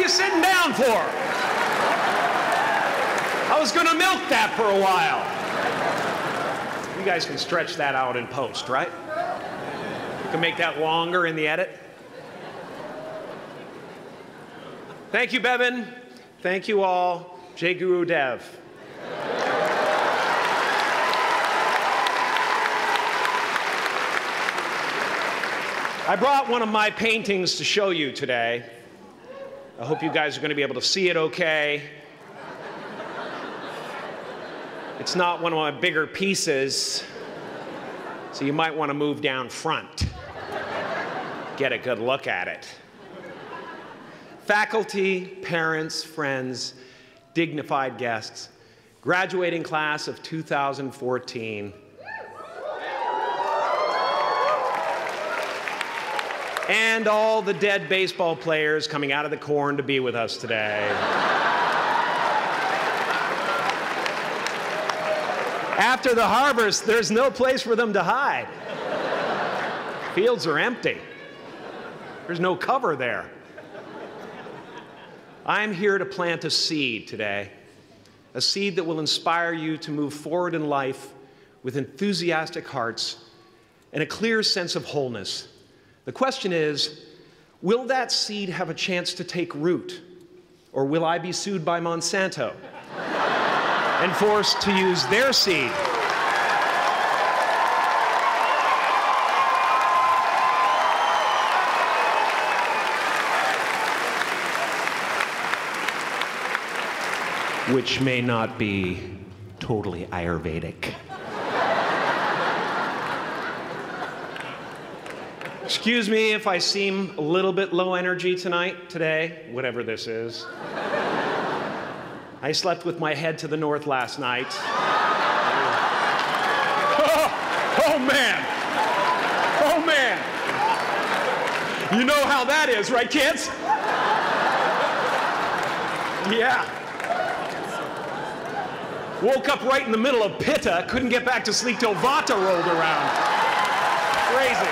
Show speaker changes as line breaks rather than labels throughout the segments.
you sitting down for? I was going to milk that for a while. You guys can stretch that out in post, right? You can make that longer in the edit. Thank you, Bevan. Thank you all. Jai Guru Dev. I brought one of my paintings to show you today. I hope you guys are going to be able to see it okay. It's not one of my bigger pieces, so you might want to move down front. Get a good look at it. Faculty, parents, friends, dignified guests, graduating class of 2014, and all the dead baseball players coming out of the corn to be with us today. After the harvest, there's no place for them to hide. Fields are empty. There's no cover there. I'm here to plant a seed today, a seed that will inspire you to move forward in life with enthusiastic hearts and a clear sense of wholeness. The question is, will that seed have a chance to take root, or will I be sued by Monsanto and forced to use their seed? Which may not be totally Ayurvedic. Excuse me if I seem a little bit low energy today, whatever this is. I slept with my head to the north last night. Oh man! Oh man! You know how that is, right, kids? Yeah. Woke up right in the middle of Pitta, couldn't get back to sleep till Vata rolled around. Crazy.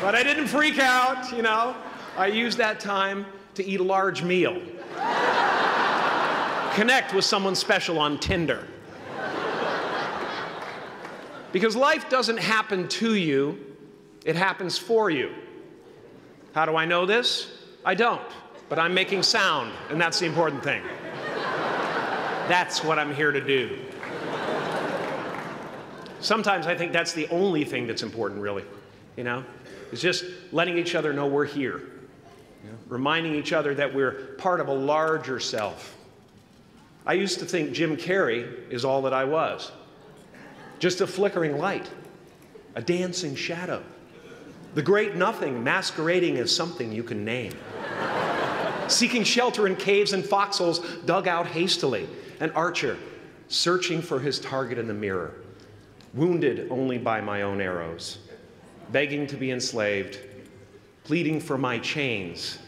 But I didn't freak out, you know. I used that time to eat a large meal. Connect with someone special on Tinder. Because life doesn't happen to you, it happens for you. How do I know this? I don't, but I'm making sound, and that's the important thing. That's what I'm here to do. Sometimes I think that's the only thing that's important, really, you know? It's just letting each other know we're here, you know? Reminding each other that we're part of a larger self. I used to think Jim Carrey is all that I was. Just a flickering light, a dancing shadow, the great nothing masquerading as something you can name. Seeking shelter in caves and foxholes dug out hastily, an archer searching for his target in the mirror, wounded only by my own arrows, begging to be enslaved, pleading for my chains,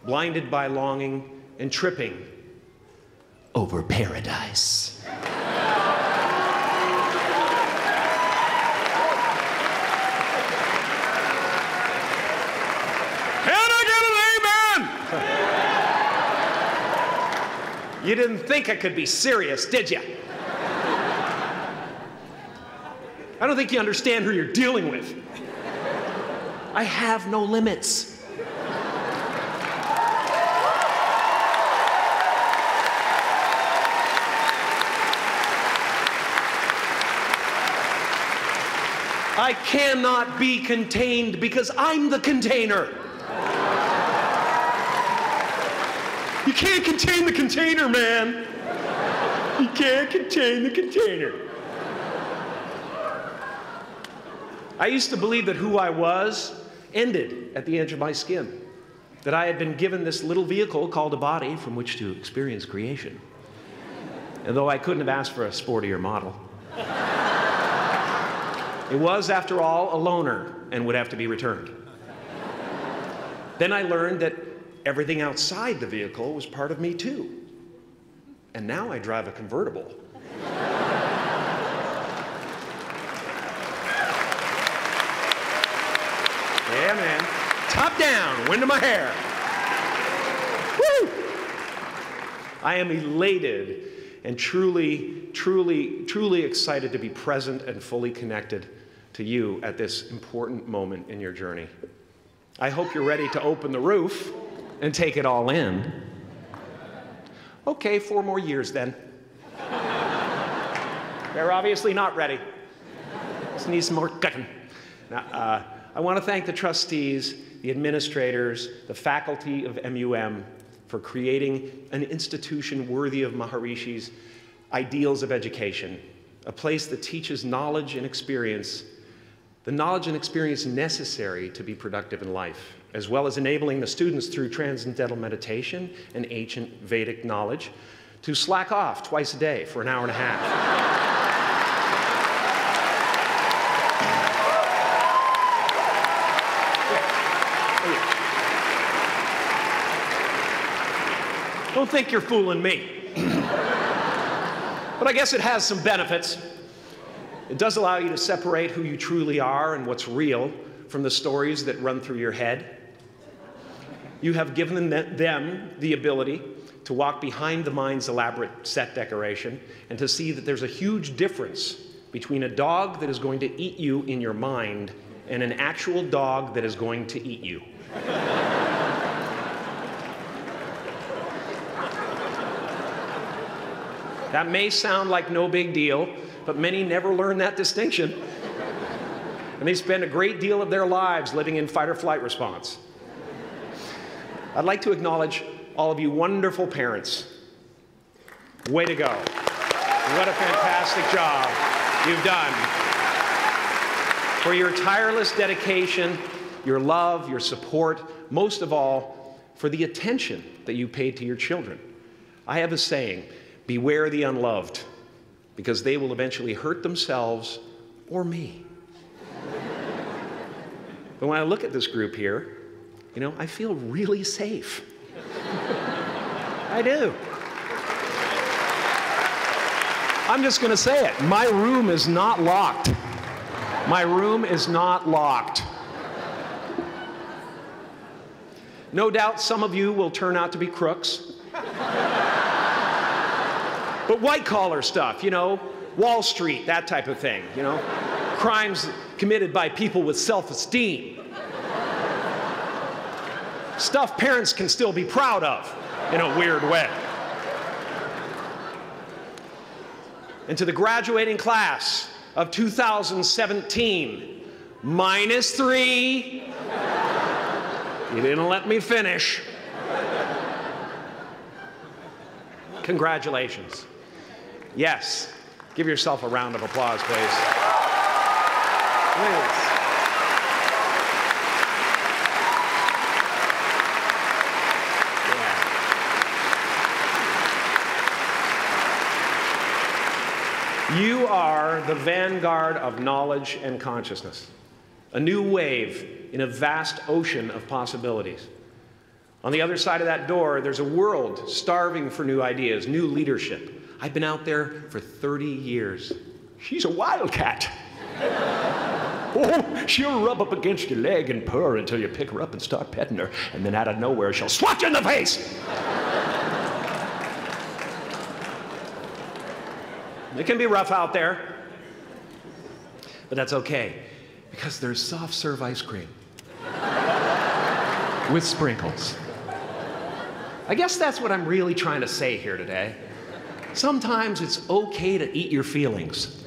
blinded by longing and tripping over paradise. You didn't think I could be serious, did you? I don't think you understand who you're dealing with. I have no limits. I cannot be contained because I'm the container. You can't contain the container, man. You can't contain the container. I used to believe that who I was ended at the edge of my skin, that I had been given this little vehicle called a body from which to experience creation. And though I couldn't have asked for a sportier model, it was, after all, a loaner and would have to be returned. Then I learned that everything outside the vehicle was part of me too. And now I drive a convertible. Yeah, man. Top down, wind of my hair. Woo! I am elated and truly, truly, truly excited to be present and fully connected to you at this important moment in your journey. I hope you're ready to open the roof and take it all in. Okay, 4 more years then. They're obviously not ready. Just need some more cooking. Now, I want to thank the trustees, the administrators, the faculty of MUM for creating an institution worthy of Maharishi's ideals of education, a place that teaches knowledge and experience, the knowledge and experience necessary to be productive in life, as well as enabling the students through transcendental meditation and ancient Vedic knowledge to slack off twice a day for an hour and a half. Don't think you're fooling me. But I guess it has some benefits. It does allow you to separate who you truly are and what's real from the stories that run through your head. You have given them the ability to walk behind the mind's elaborate set decoration and to see that there's a huge difference between a dog that is going to eat you in your mind and an actual dog that is going to eat you. That may sound like no big deal, but many never learn that distinction. And they spend a great deal of their lives living in fight or flight response. I'd like to acknowledge all of you wonderful parents. Way to go. What a fantastic job you've done. For your tireless dedication, your love, your support, most of all, for the attention that you paid to your children. I have a saying, beware the unloved, because they will eventually hurt themselves or me. But when I look at this group here, you know, I feel really safe. I do. I'm just going to say it. My room is not locked. My room is not locked. No doubt some of you will turn out to be crooks. But white-collar stuff, you know, Wall Street, that type of thing, you know, crimes committed by people with self-esteem. Stuff parents can still be proud of in a weird way. And to the graduating class of 2017, -3, you didn't let me finish. Congratulations. Yes, give yourself a round of applause, please. Please. Yeah. You are the vanguard of knowledge and consciousness, a new wave in a vast ocean of possibilities. On the other side of that door, there's a world starving for new ideas, new leadership. I've been out there for 30 years. She's a wildcat. Oh, she'll rub up against your leg and purr until you pick her up and start petting her, and then out of nowhere, she'll swat you in the face. It can be rough out there, but that's okay, because there's soft serve ice cream with sprinkles. I guess that's what I'm really trying to say here today. Sometimes it's okay to eat your feelings.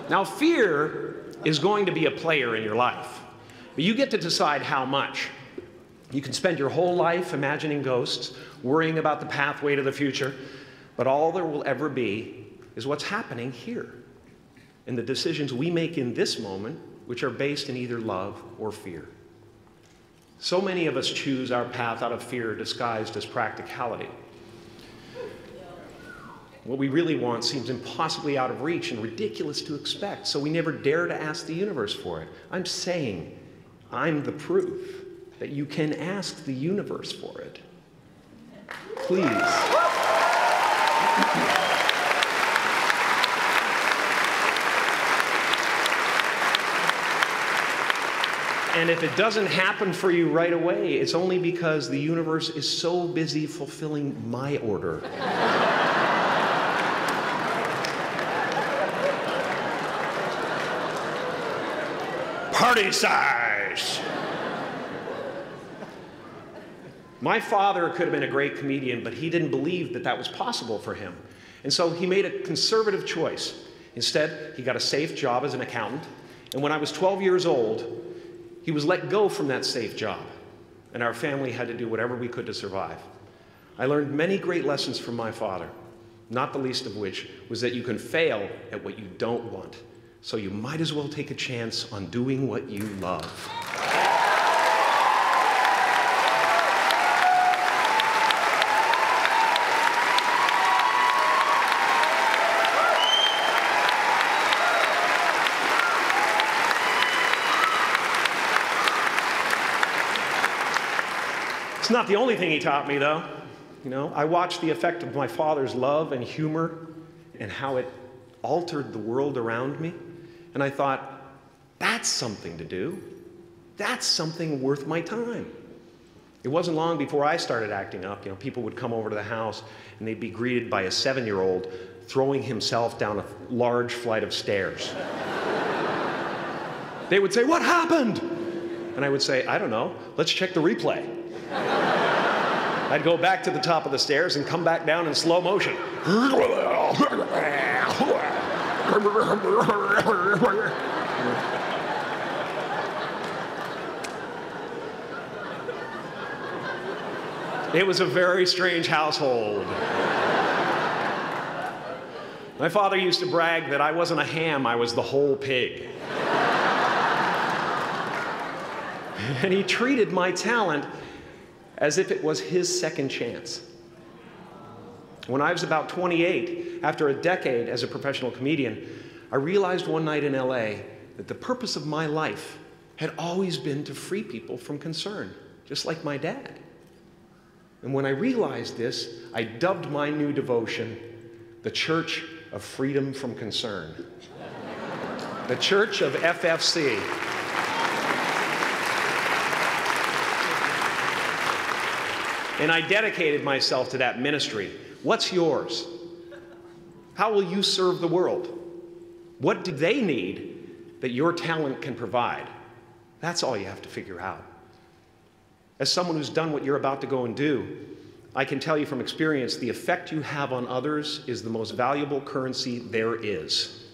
Now, fear is going to be a player in your life, but you get to decide how much. You can spend your whole life imagining ghosts, worrying about the pathway to the future, but all there will ever be is what's happening here, and the decisions we make in this moment, which are based in either love or fear. So many of us choose our path out of fear disguised as practicality. What we really want seems impossibly out of reach and ridiculous to expect, so we never dare to ask the universe for it. I'm saying I'm the proof that you can ask the universe for it. Please. And if it doesn't happen for you right away, it's only because the universe is so busy fulfilling my order. Party size! My father could have been a great comedian, but he didn't believe that that was possible for him. And so he made a conservative choice. Instead, he got a safe job as an accountant. And when I was 12 years old, he was let go from that safe job. And our family had to do whatever we could to survive. I learned many great lessons from my father, not the least of which was that you can fail at what you don't want. So you might as well take a chance on doing what you love. It's not the only thing he taught me, though. You know, I watched the effect of my father's love and humor and how it altered the world around me. And I thought, that's something to do. That's something worth my time. It wasn't long before I started acting up. You know, people would come over to the house and they'd be greeted by a 7-year-old throwing himself down a large flight of stairs. They would say, "What happened?" And I would say, "I don't know. Let's check the replay." I'd go back to the top of the stairs and come back down in slow motion. It was a very strange household. My father used to brag that I wasn't a ham, I was the whole pig. And he treated my talent as if it was his second chance. When I was about 28, after a decade as a professional comedian, I realized one night in LA that the purpose of my life had always been to free people from concern, just like my dad. And when I realized this, I dubbed my new devotion the Church of Freedom from Concern. The Church of FFC. And I dedicated myself to that ministry. What's yours? How will you serve the world? What do they need that your talent can provide? That's all you have to figure out. As someone who's done what you're about to go and do, I can tell you from experience, the effect you have on others is the most valuable currency there is.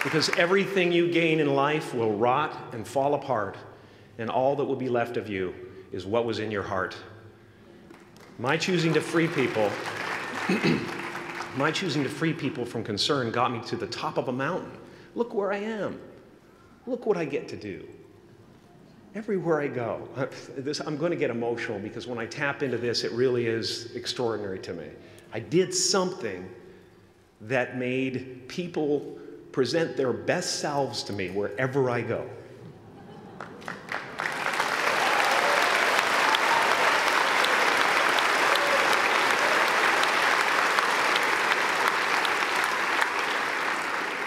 Because everything you gain in life will rot and fall apart, and all that will be left of you is what was in your heart. My choosing to free people, from concern got me to the top of a mountain. Look where I am. Look what I get to do. Everywhere I go. I'm going to get emotional because when I tap into this, it really is extraordinary to me. I did something that made people present their best selves to me wherever I go.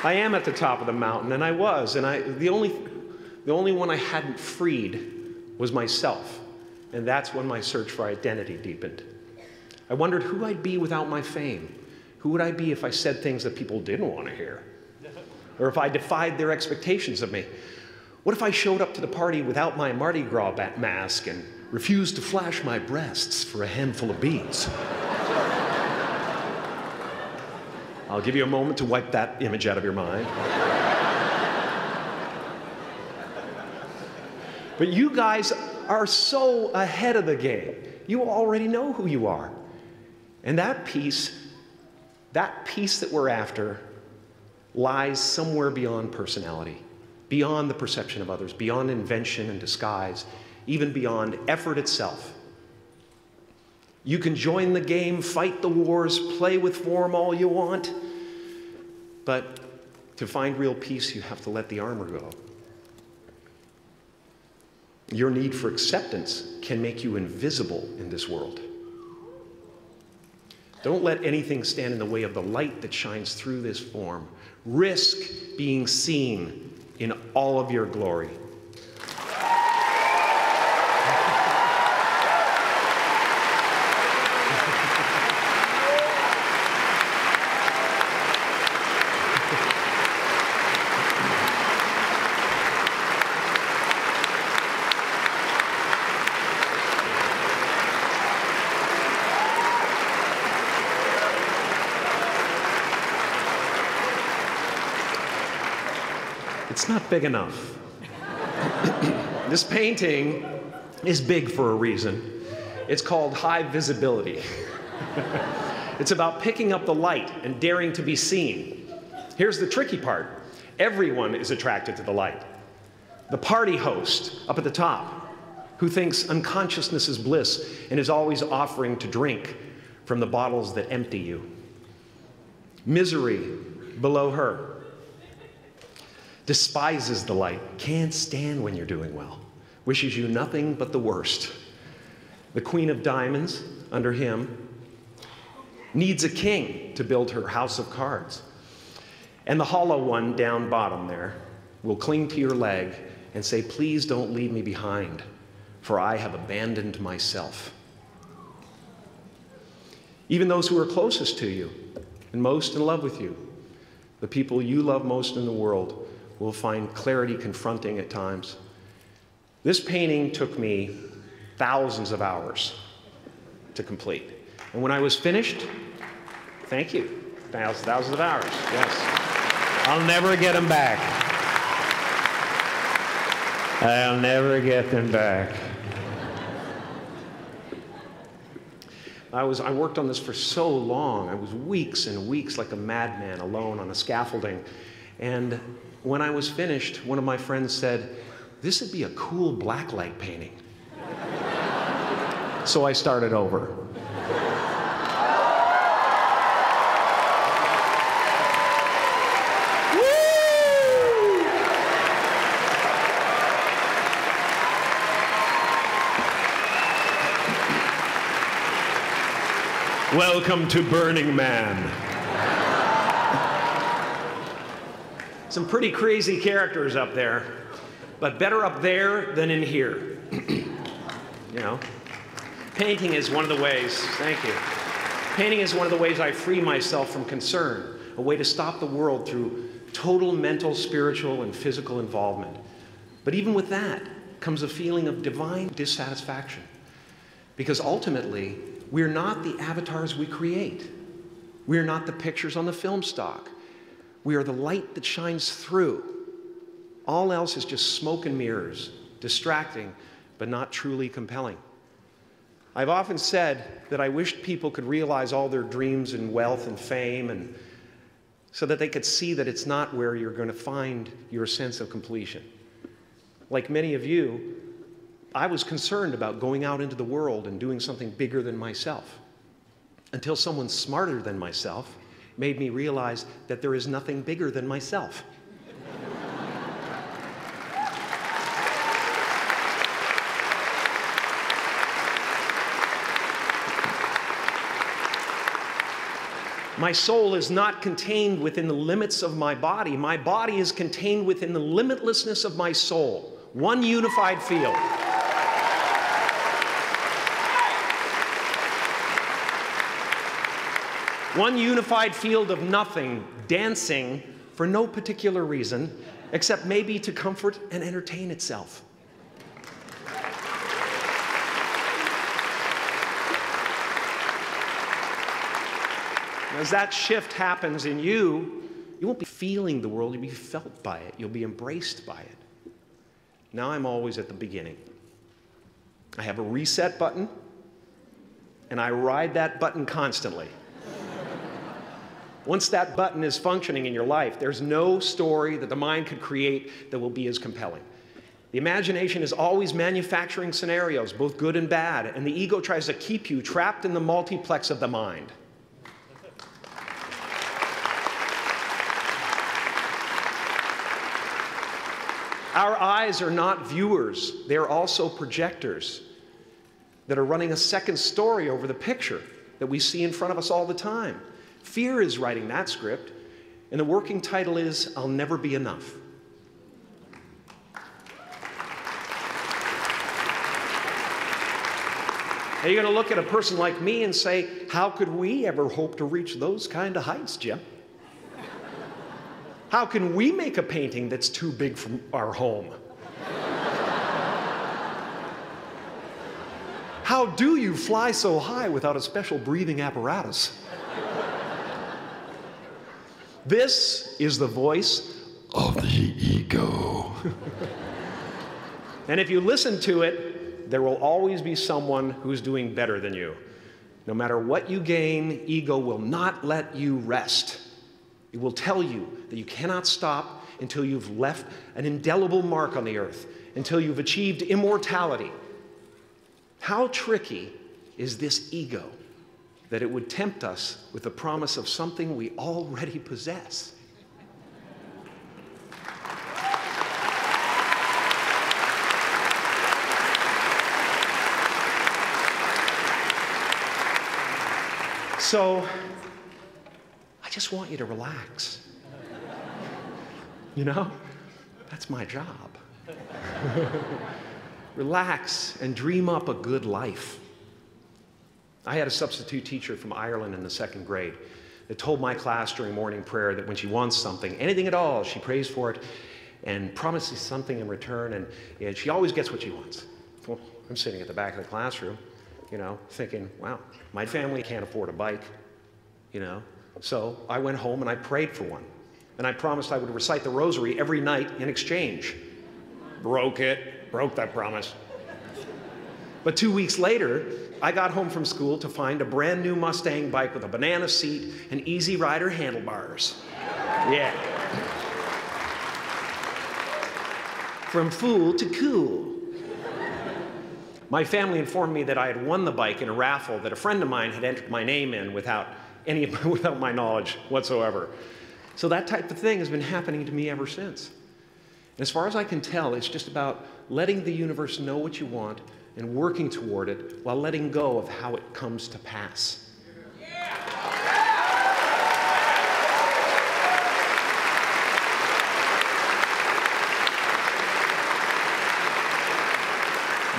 I am at the top of the mountain, and I was, and the only one I hadn't freed was myself, and that's when my search for identity deepened. I wondered who I'd be without my fame. Who would I be if I said things that people didn't want to hear? Or if I defied their expectations of me? What if I showed up to the party without my Mardi Gras mask and refused to flash my breasts for a handful of beads? I'll give you a moment to wipe that image out of your mind. But you guys are so ahead of the game. You already know who you are. And that peace that we're after lies somewhere beyond personality, beyond the perception of others, beyond invention and disguise, even beyond effort itself. You can join the game, fight the wars, play with form all you want, but to find real peace, you have to let the armor go. Your need for acceptance can make you invisible in this world. Don't let anything stand in the way of the light that shines through this form. Risk being seen in all of your glory. It's not big enough. This painting is big for a reason. It's called high visibility. It's about picking up the light and daring to be seen. Here's the tricky part. Everyone is attracted to the light. The party host up at the top, who thinks unconsciousness is bliss and is always offering to drink from the bottles that empty you. Misery below her. Despises the light, can't stand when you're doing well, wishes you nothing but the worst. The Queen of Diamonds, under him, needs a king to build her house of cards. And the hollow one down bottom there will cling to your leg and say, please don't leave me behind, for I have abandoned myself. Even those who are closest to you and most in love with you, the people you love most in the world, will find clarity confronting at times. This painting took me thousands of hours to complete. And when I was finished, thank you, thousands of hours, yes. I'll never get them back. I'll never get them back. I worked on this for so long. I was weeks and weeks like a madman alone on a scaffolding. And when I was finished, one of my friends said, this would be a cool blacklight painting. So I started over. Welcome to Burning Man. Some pretty crazy characters up there, but better up there than in here. You know, painting is one of the ways, thank you. Painting is one of the ways I free myself from concern, a way to stop the world through total mental, spiritual, and physical involvement. But even with that comes a feeling of divine dissatisfaction, because ultimately, we're not the avatars we create. We're not the pictures on the film stock. We are the light that shines through. All else is just smoke and mirrors, distracting, but not truly compelling. I've often said that I wished people could realize all their dreams and wealth and fame, and so that they could see that it's not where you're going to find your sense of completion. Like many of you, I was concerned about going out into the world and doing something bigger than myself, until someone smarter than myself made me realize that there is nothing bigger than myself. My soul is not contained within the limits of my body. My body is contained within the limitlessness of my soul. One unified field. One unified field of nothing, dancing for no particular reason, except maybe to comfort and entertain itself. As that shift happens in you, you won't be feeling the world, you'll be felt by it, you'll be embraced by it. Now I'm always at the beginning. I have a reset button, and I ride that button constantly. Once that button is functioning in your life, there's no story that the mind could create that will be as compelling. The imagination is always manufacturing scenarios, both good and bad, and the ego tries to keep you trapped in the multiplex of the mind. Our eyes are not viewers, they're also projectors that are running a second story over the picture. that we see in front of us all the time. Fear is writing that script, and the working title is, I'll Never Be Enough. Now you're going to look at a person like me and say, how could we ever hope to reach those kind of heights, Jim? How can we make a painting that's too big for our home? How do you fly so high without a special breathing apparatus? This is the voice of the ego. And if you listen to it, there will always be someone who's doing better than you. No matter what you gain, ego will not let you rest. It will tell you that you cannot stop until you've left an indelible mark on the earth, until you've achieved immortality. How tricky is this ego that it would tempt us with the promise of something we already possess? So, I just want you to relax. You know, that's my job. Relax and dream up a good life. I had a substitute teacher from Ireland in the 2nd grade that told my class during morning prayer that when she wants something, anything at all, she prays for it and promises something in return, and she always gets what she wants. Well, I'm sitting at the back of the classroom, you know, thinking, wow, my family can't afford a bike, you know. So I went home and I prayed for one. And I promised I would recite the rosary every night in exchange. Broke that promise. But 2 weeks later, I got home from school to find a brand new Mustang bike with a banana seat and Easy Rider handlebars. Yeah. From fool to cool. My family informed me that I had won the bike in a raffle that a friend of mine had entered my name in without my knowledge whatsoever. So that type of thing has been happening to me ever since. As far as I can tell, it's just about letting the universe know what you want and working toward it while letting go of how it comes to pass.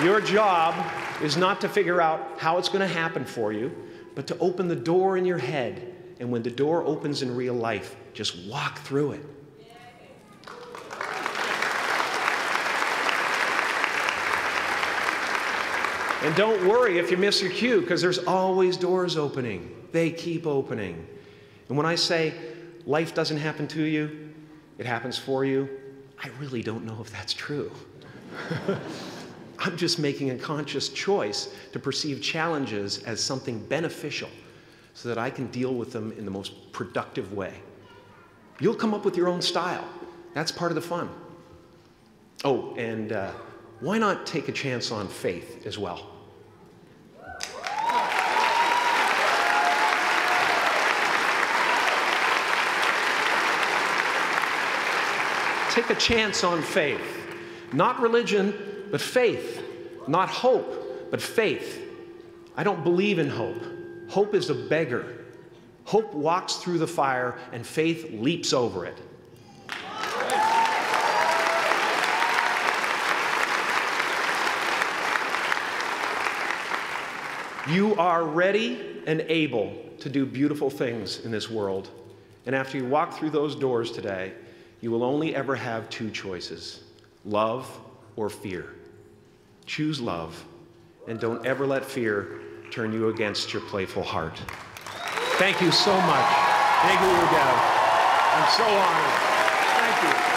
Your job is not to figure out how it's going to happen for you, but to open the door in your head. And when the door opens in real life, just walk through it. And don't worry if you miss your cue, because there's always doors opening. They keep opening. And when I say life doesn't happen to you, it happens for you, I really don't know if that's true. I'm just making a conscious choice to perceive challenges as something beneficial so that I can deal with them in the most productive way. You'll come up with your own style. That's part of the fun. Oh, and why not take a chance on faith as well? Take a chance on faith. Not religion, but faith. Not hope, but faith. I don't believe in hope. Hope is a beggar. Hope walks through the fire, and faith leaps over it. You are ready and able to do beautiful things in this world. And after you walk through those doors today, you will only ever have two choices: love or fear. Choose love, and don't ever let fear turn you against your playful heart. Thank you so much. Thank you, Gav. I'm so honored. Thank you.